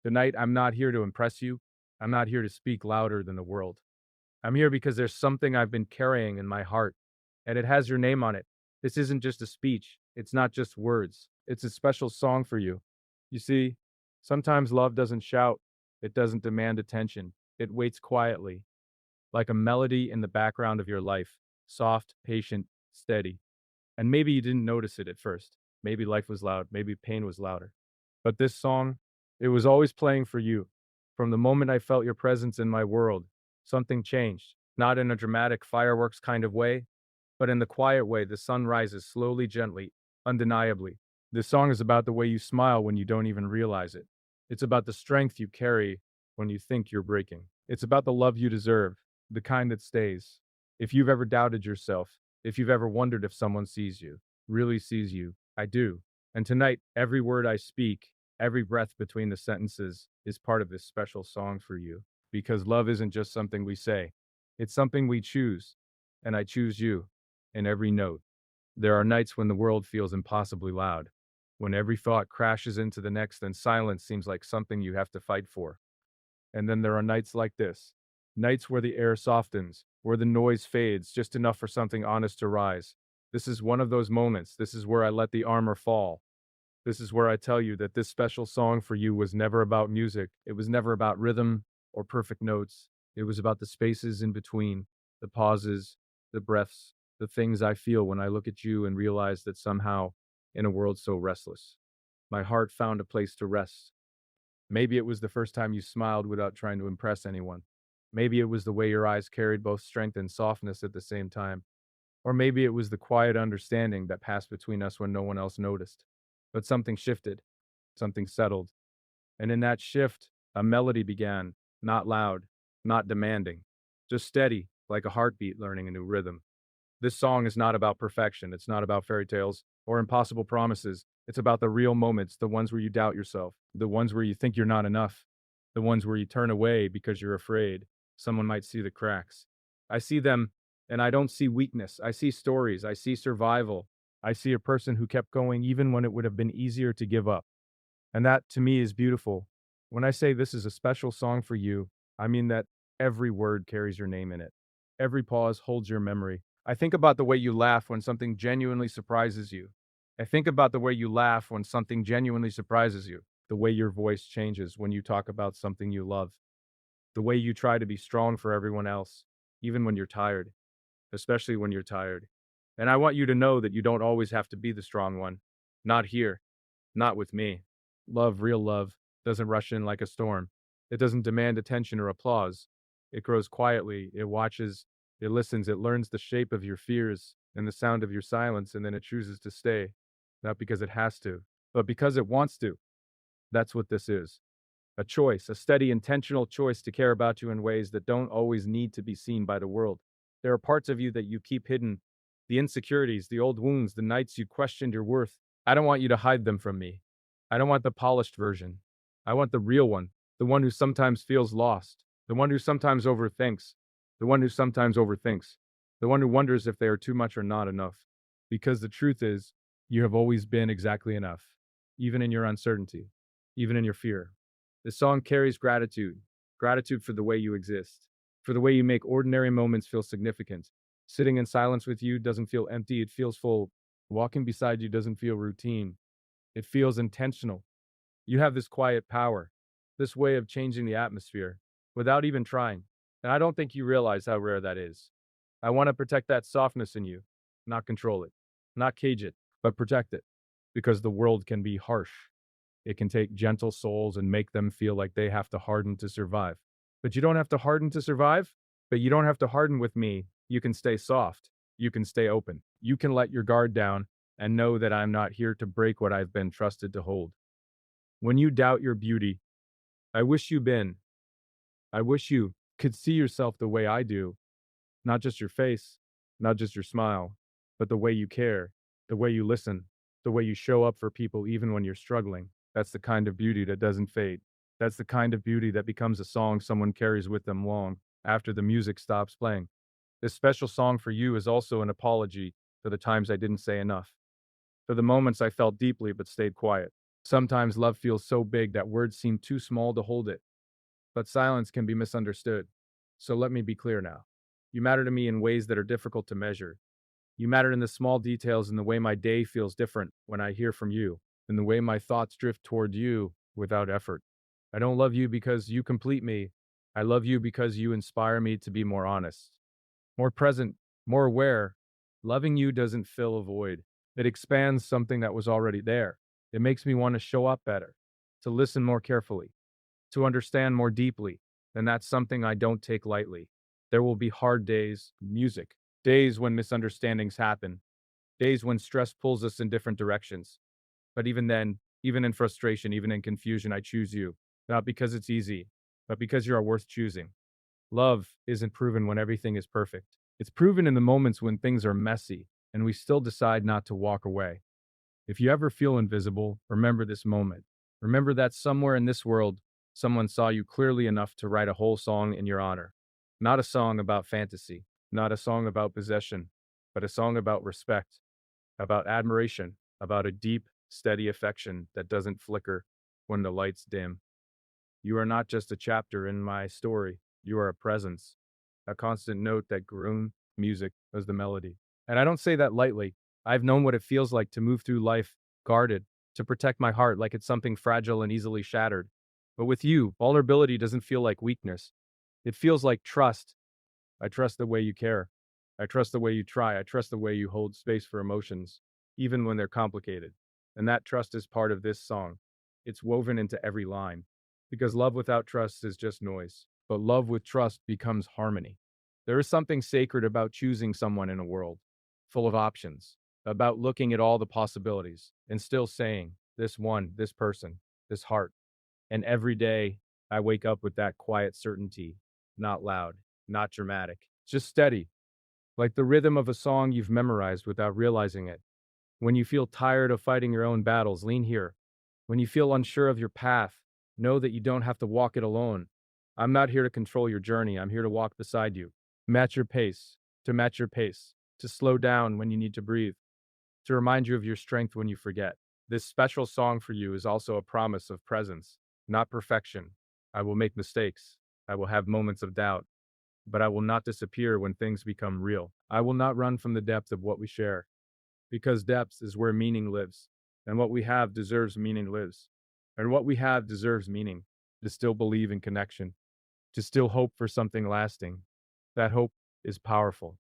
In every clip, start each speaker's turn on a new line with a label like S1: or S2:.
S1: Tonight, I'm not here to impress you. I'm not here to speak louder than the world. I'm here because there's something I've been carrying in my heart, and it has your name on it. This isn't just a speech, it's not just words. It's a special song for you. You see, sometimes love doesn't shout, it doesn't demand attention. It waits quietly, like a melody in the background of your life, soft, patient, steady. And maybe you didn't notice it at first. Maybe life was loud, maybe pain was louder. But this song, it was always playing for you. From the moment I felt your presence in my world, something changed. Not in a dramatic fireworks kind of way, but in the quiet way the sun rises slowly, gently, undeniably. This song is about the way you smile when you don't even realize it. It's about the strength you carry when you think you're breaking. It's about the love you deserve, the kind that stays. If you've ever doubted yourself, if you've ever wondered if someone sees you, really sees you, I do. And tonight, every word I speak, every breath between the sentences is part of this special song for you. Because love isn't just something we say, it's something we choose. And I choose you in every note. There are nights when the world feels impossibly loud, when every thought crashes into the next and silence seems like something you have to fight for. And then there are nights like this, nights where the air softens, where the noise fades just enough for something honest to rise. This is one of those moments. This is where I let the armor fall. This is where I tell you that this special song for you was never about music. It was never about rhythm or perfect notes. It was about the spaces in between, the pauses, the breaths, the things I feel when I look at you and realize that somehow, in a world so restless, my heart found a place to rest. Maybe it was the first time you smiled without trying to impress anyone. Maybe it was the way your eyes carried both strength and softness at the same time. Or maybe it was the quiet understanding that passed between us when no one else noticed. But something shifted, something settled. And in that shift, a melody began, not loud, not demanding, just steady, like a heartbeat learning a new rhythm. This song is not about perfection. It's not about fairy tales or impossible promises. It's about the real moments, the ones where you doubt yourself, the ones where you think you're not enough, the ones where you turn away because you're afraid someone might see the cracks. I see them and I don't see weakness. I see stories. I see survival. I see a person who kept going even when it would have been easier to give up. And that to me is beautiful. When I say this is a special song for you, I mean that every word carries your name in it. Every pause holds your memory. I think about the way you laugh when something genuinely surprises you. I think about the way you laugh when something genuinely surprises you. The way your voice changes when you talk about something you love. The way you try to be strong for everyone else, even when you're tired, especially when you're tired. And I want you to know that you don't always have to be the strong one. Not here. Not with me. Love, real love, doesn't rush in like a storm. It doesn't demand attention or applause. It grows quietly, it watches, it listens, it learns the shape of your fears and the sound of your silence, and then it chooses to stay. Not because it has to, but because it wants to. That's what this is. A choice, a steady, intentional choice to care about you in ways that don't always need to be seen by the world. There are parts of you that you keep hidden, the insecurities, the old wounds, the nights you questioned your worth. I don't want you to hide them from me. I don't want the polished version. I want the real one, the one who sometimes feels lost, the one who sometimes overthinks, the one who sometimes overthinks, the one who wonders if they are too much or not enough. Because the truth is, you have always been exactly enough, even in your uncertainty, even in your fear. This song carries gratitude, gratitude for the way you exist, for the way you make ordinary moments feel significant. Sitting in silence with you doesn't feel empty, it feels full. Walking beside you doesn't feel routine, it feels intentional. You have this quiet power, this way of changing the atmosphere without even trying. And I don't think you realize how rare that is. I want to protect that softness in you, not control it, not cage it, but protect it. Because the world can be harsh. It can take gentle souls and make them feel like they have to harden to survive. But you don't have to harden to survive. But you don't have to harden with me. You can stay soft. You can stay open. You can let your guard down and know that I'm not here to break what I've been trusted to hold. When you doubt your beauty, I wish you been. I wish you could see yourself the way I do, not just your face, not just your smile, but the way you care, the way you listen, the way you show up for people even when you're struggling. That's the kind of beauty that doesn't fade. That's the kind of beauty that becomes a song someone carries with them long after the music stops playing. This special song for you is also an apology for the times I didn't say enough, for the moments I felt deeply but stayed quiet, Sometimes love feels so big that words seem too small to hold it, but silence can be misunderstood. So let me be clear now. You matter to me in ways that are difficult to measure. You matter in the small details, in the way my day feels different when I hear from you, in the way my thoughts drift toward you without effort. I don't love you because you complete me. I love you because you inspire me to be more honest, more present, more aware. Loving you doesn't fill a void, it expands something that was already there. It makes me want to show up better, to listen more carefully, to understand more deeply. And that's something I don't take lightly. There will be hard days, music, days when misunderstandings happen, days when stress pulls us in different directions. But even then, even in frustration, even in confusion, I choose you, not because it's easy, but because you are worth choosing. Love isn't proven when everything is perfect. It's proven in the moments when things are messy and we still decide not to walk away. If you ever feel invisible, remember this moment. Remember that somewhere in this world, someone saw you clearly enough to write a whole song in your honor. Not a song about fantasy, not a song about possession, but a song about respect, about admiration, about a deep, steady affection that doesn't flicker when the lights dim. You are not just a chapter in my story, you are a presence, a constant note that grew music as the melody. And I don't say that lightly. I've known what it feels like to move through life guarded, to protect my heart like it's something fragile and easily shattered. But with you, vulnerability doesn't feel like weakness. It feels like trust. I trust the way you care. I trust the way you try. I trust the way you hold space for emotions, even when they're complicated. And that trust is part of this song. It's woven into every line. Because love without trust is just noise, but love with trust becomes harmony. There is something sacred about choosing someone in a world full of options, about looking at all the possibilities and still saying, this one, this person, this heart. And every day I wake up with that quiet certainty, not loud, not dramatic, just steady, like the rhythm of a song you've memorized without realizing it. When you feel tired of fighting your own battles, lean here. When you feel unsure of your path, know that you don't have to walk it alone. I'm not here to control your journey. I'm here to walk beside you. Match your pace, to match your pace, to slow down when you need to breathe, to remind you of your strength when you forget. This special song for you is also a promise of presence, not perfection. I will make mistakes. I will have moments of doubt, but I will not disappear when things become real. I will not run from the depth of what we share, because depth is where meaning lives, and what we have deserves meaning lives. And what we have deserves meaning, to still believe in connection, to still hope for something lasting. That hope is powerful,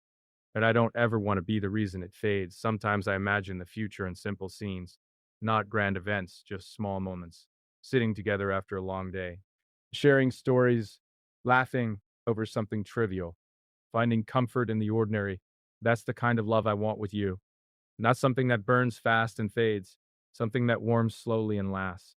S1: and I don't ever want to be the reason it fades. Sometimes I imagine the future in simple scenes, not grand events, just small moments, sitting together after a long day, sharing stories, laughing over something trivial, finding comfort in the ordinary. That's the kind of love I want with you. Not something that burns fast and fades, something that warms slowly and lasts.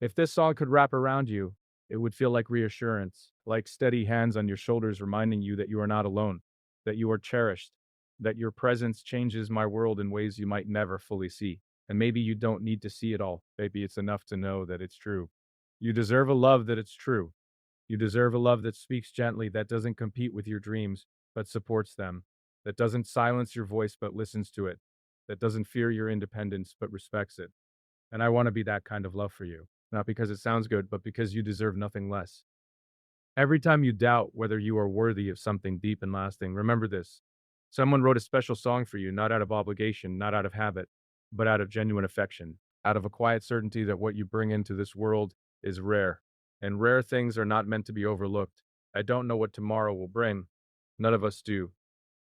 S1: If this song could wrap around you, it would feel like reassurance, like steady hands on your shoulders reminding you that you are not alone, that you are cherished, that your presence changes my world in ways you might never fully see. And maybe you don't need to see it all. Maybe it's enough to know that it's true. You deserve a love that it's true. You deserve a love that speaks gently, that doesn't compete with your dreams, but supports them, that doesn't silence your voice, but listens to it, that doesn't fear your independence, but respects it. And I want to be that kind of love for you, not because it sounds good, but because you deserve nothing less. Every time you doubt whether you are worthy of something deep and lasting, remember this. Someone wrote a special song for you, not out of obligation, not out of habit, but out of genuine affection, out of a quiet certainty that what you bring into this world is rare. And rare things are not meant to be overlooked. I don't know what tomorrow will bring. None of us do.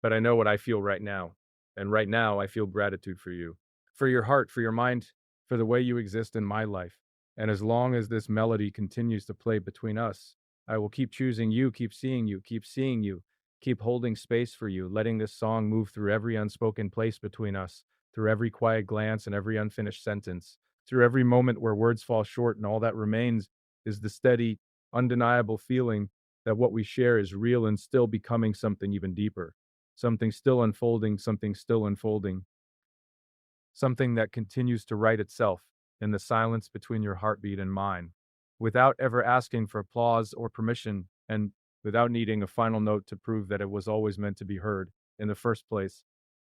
S1: But I know what I feel right now. And right now, I feel gratitude for you, for your heart, for your mind, for the way you exist in my life. And as long as this melody continues to play between us, I will keep choosing you, keep seeing you, keep seeing you, keep holding space for you, letting this song move through every unspoken place between us, through every quiet glance and every unfinished sentence, through every moment where words fall short and all that remains is the steady, undeniable feeling that what we share is real and still becoming something even deeper, something still unfolding, something that continues to write itself in the silence between your heartbeat and mine, without ever asking for applause or permission, and without needing a final note to prove that it was always meant to be heard in the first place.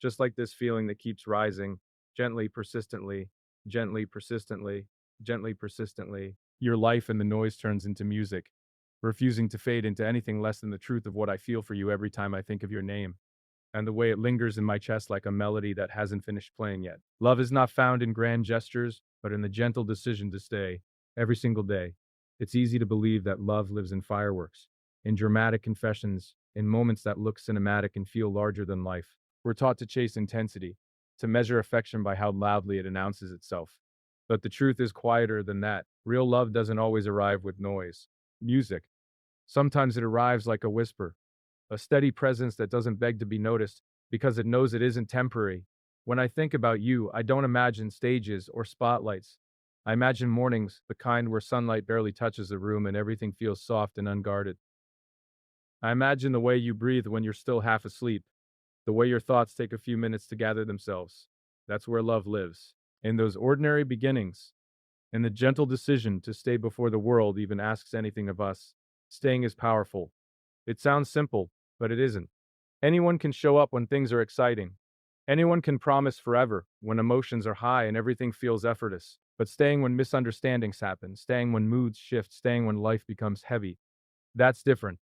S1: Just like this feeling that keeps rising, gently, persistently, gently, persistently, gently, persistently. Your life and the noise turns into music, refusing to fade into anything less than the truth of what I feel for you every time I think of your name, and the way it lingers in my chest like a melody that hasn't finished playing yet. Love is not found in grand gestures, but in the gentle decision to stay every single day. It's easy to believe that love lives in fireworks, in dramatic confessions, in moments that look cinematic and feel larger than life. We're taught to chase intensity, to measure affection by how loudly it announces itself. But the truth is quieter than that. Real love doesn't always arrive with noise, music. Sometimes it arrives like a whisper, a steady presence that doesn't beg to be noticed because it knows it isn't temporary. When I think about you, I don't imagine stages or spotlights. I imagine mornings, the kind where sunlight barely touches the room and everything feels soft and unguarded. I imagine the way you breathe when you're still half asleep, the way your thoughts take a few minutes to gather themselves. That's where love lives. In those ordinary beginnings, in the gentle decision to stay before the world even asks anything of us. Staying is powerful. It sounds simple, but it isn't. Anyone can show up when things are exciting. Anyone can promise forever when emotions are high and everything feels effortless. But staying when misunderstandings happen, staying when moods shift, staying when life becomes heavy, that's different.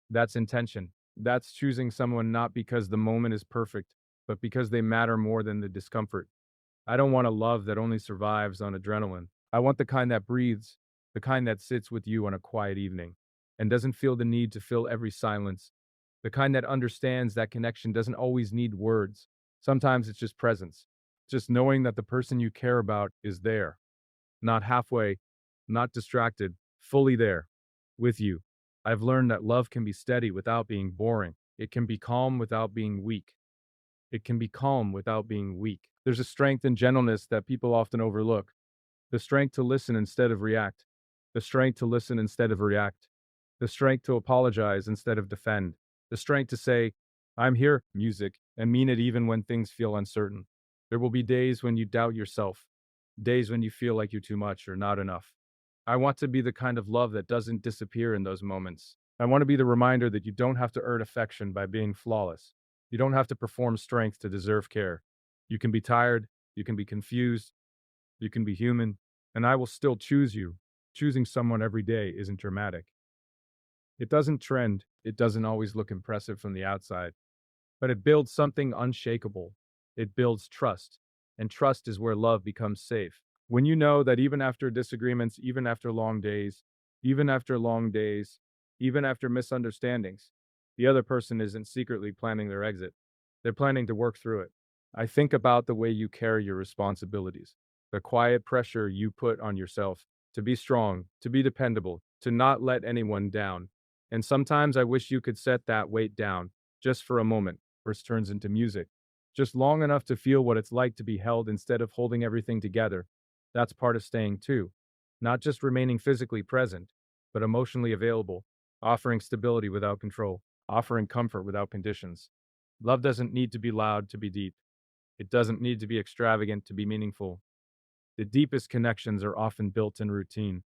S1: That's intention. That's choosing someone not because the moment is perfect, but because they matter more than the discomfort. I don't want a love that only survives on adrenaline. I want the kind that breathes, the kind that sits with you on a quiet evening and doesn't feel the need to fill every silence, the kind that understands that connection doesn't always need words. Sometimes it's just presence, just knowing that the person you care about is there, not halfway, not distracted, fully there, with you. I've learned that love can be steady without being boring. It can be calm without being weak. It can be calm without being weak. There's a strength and gentleness that people often overlook. The strength to listen instead of react. The strength to listen instead of react. The strength to apologize instead of defend. The strength to say, I'm here, music, and mean it even when things feel uncertain. There will be days when you doubt yourself, days when you feel like you're too much or not enough. I want to be the kind of love that doesn't disappear in those moments. I want to be the reminder that you don't have to earn affection by being flawless. You don't have to perform strength to deserve care. You can be tired, you can be confused, you can be human, and I will still choose you. Choosing someone every day isn't dramatic. It doesn't trend, it doesn't always look impressive from the outside, but it builds something unshakable. It builds trust, and trust is where love becomes safe. When you know that even after disagreements, even after long days, even after long days, even after misunderstandings, the other person isn't secretly planning their exit. They're planning to work through it. I think about the way you carry your responsibilities, the quiet pressure you put on yourself to be strong, to be dependable, to not let anyone down. And sometimes I wish you could set that weight down, just for a moment, first turns into music, just long enough to feel what it's like to be held instead of holding everything together. That's part of staying too. Not just remaining physically present, but emotionally available, offering stability without control, offering comfort without conditions. Love doesn't need to be loud to be deep. It doesn't need to be extravagant to be meaningful. The deepest connections are often built in routine,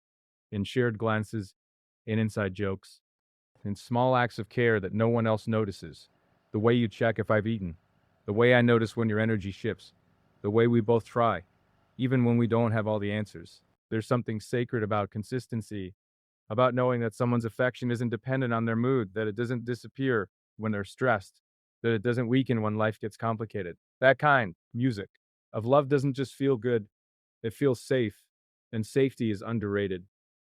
S1: in shared glances, in inside jokes, in small acts of care that no one else notices. The way you check if I've eaten, the way I notice when your energy shifts, the way we both try, even when we don't have all the answers. There's something sacred about consistency, about knowing that someone's affection isn't dependent on their mood, that it doesn't disappear when they're stressed, that it doesn't weaken when life gets complicated. That kind, music, of love doesn't just feel good, it feels safe, and safety is underrated.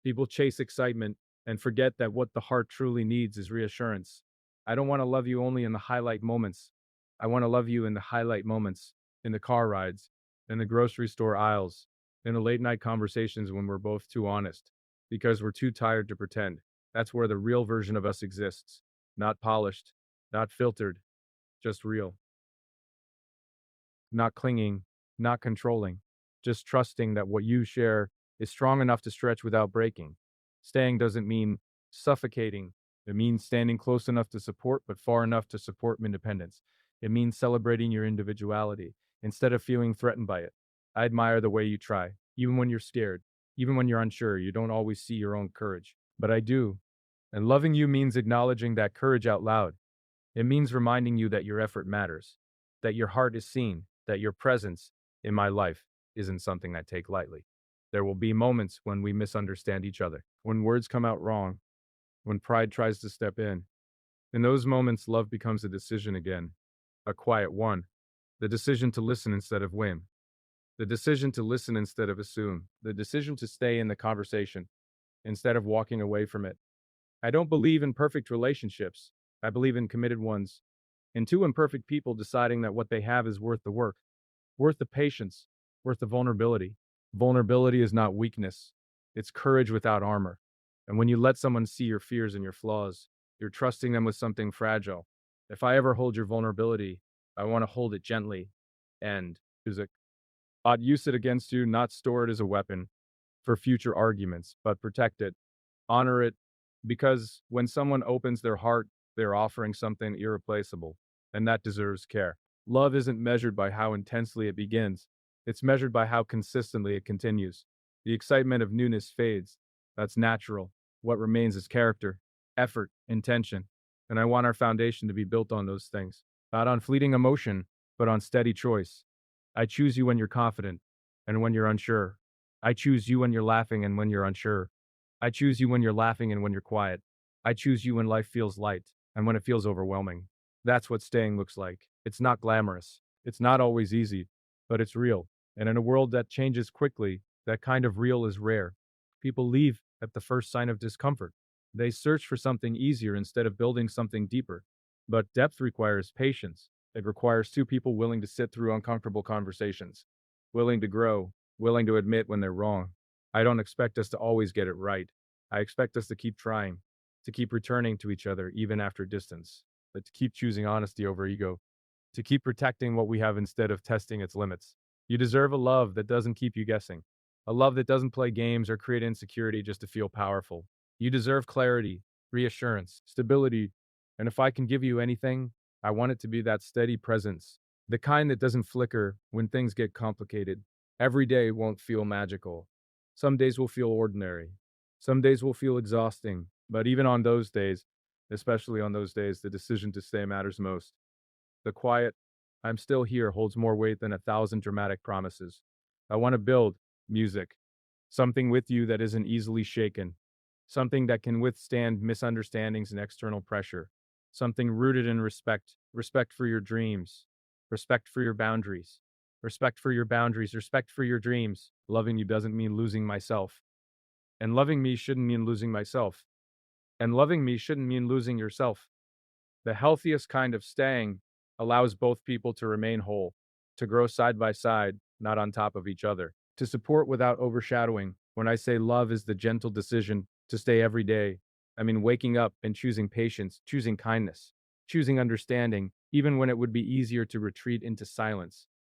S1: People chase excitement and forget that what the heart truly needs is reassurance. I don't want to love you only in the highlight moments. I want to love you in the highlight moments, in the car rides, in the grocery store aisles, in the late night conversations when we're both too honest, because we're too tired to pretend. That's where the real version of us exists. Not polished, not filtered, just real. Not clinging, not controlling, just trusting that what you share is strong enough to stretch without breaking. Staying doesn't mean suffocating. It means standing close enough to support, but far enough to support independence. It means celebrating your individuality instead of feeling threatened by it. I admire the way you try, even when you're scared, even when you're unsure. You don't always see your own courage, but I do. And loving you means acknowledging that courage out loud. It means reminding you that your effort matters, that your heart is seen, that your presence in my life isn't something I take lightly. There will be moments when we misunderstand each other, when words come out wrong, when pride tries to step in. In those moments, love becomes a decision again, a quiet one. The decision to listen instead of win. The decision to listen instead of assume. The decision to stay in the conversation instead of walking away from it. I don't believe in perfect relationships. I believe in committed ones. In two imperfect people deciding that what they have is worth the work, worth the patience, worth the vulnerability. Vulnerability is not weakness, it's courage without armor. And when you let someone see your fears and your flaws, you're trusting them with something fragile. If I ever hold your vulnerability, I want to hold it gently and music. I'd use it against you, not store it as a weapon for future arguments, but protect it, honor it, because when someone opens their heart, they're offering something irreplaceable, and that deserves care. Love isn't measured by how intensely it begins, it's measured by how consistently it continues. The excitement of newness fades. That's natural. What remains is character, effort, intention. And I want our foundation to be built on those things, not on fleeting emotion, but on steady choice. I choose you when you're confident and when you're unsure. I choose you when you're laughing and when you're unsure. I choose you when you're laughing and when you're quiet. I choose you when life feels light and when it feels overwhelming. That's what staying looks like. It's not glamorous. It's not always easy, but it's real. And in a world that changes quickly, that kind of real is rare. People leave at the first sign of discomfort. They search for something easier instead of building something deeper. But depth requires patience. It requires two people willing to sit through uncomfortable conversations, willing to grow, willing to admit when they're wrong. I don't expect us to always get it right. I expect us to keep trying, to keep returning to each other even after distance, but to keep choosing honesty over ego, to keep protecting what we have instead of testing its limits. You deserve a love that doesn't keep you guessing, a love that doesn't play games or create insecurity just to feel powerful. You deserve clarity, reassurance, stability, and if I can give you anything, I want it to be that steady presence, the kind that doesn't flicker when things get complicated. Every day won't feel magical. Some days will feel ordinary. Some days will feel exhausting. But even on those days, especially on those days, the decision to stay matters most. The quiet, I'm still here, holds more weight than 1,000 dramatic promises. I want to build music, something with you that isn't easily shaken, something that can withstand misunderstandings and external pressure, something rooted in respect, respect for your dreams, respect for your boundaries, respect for your boundaries, respect for your dreams. Loving you doesn't mean losing myself. And loving me shouldn't mean losing myself. And loving me shouldn't mean losing yourself. The healthiest kind of staying allows both people to remain whole, to grow side by side, not on top of each other, to support without overshadowing. When I say love is the gentle decision to stay every day, I mean waking up and choosing patience, choosing kindness, choosing understanding, even when it would be easier to retreat into silence.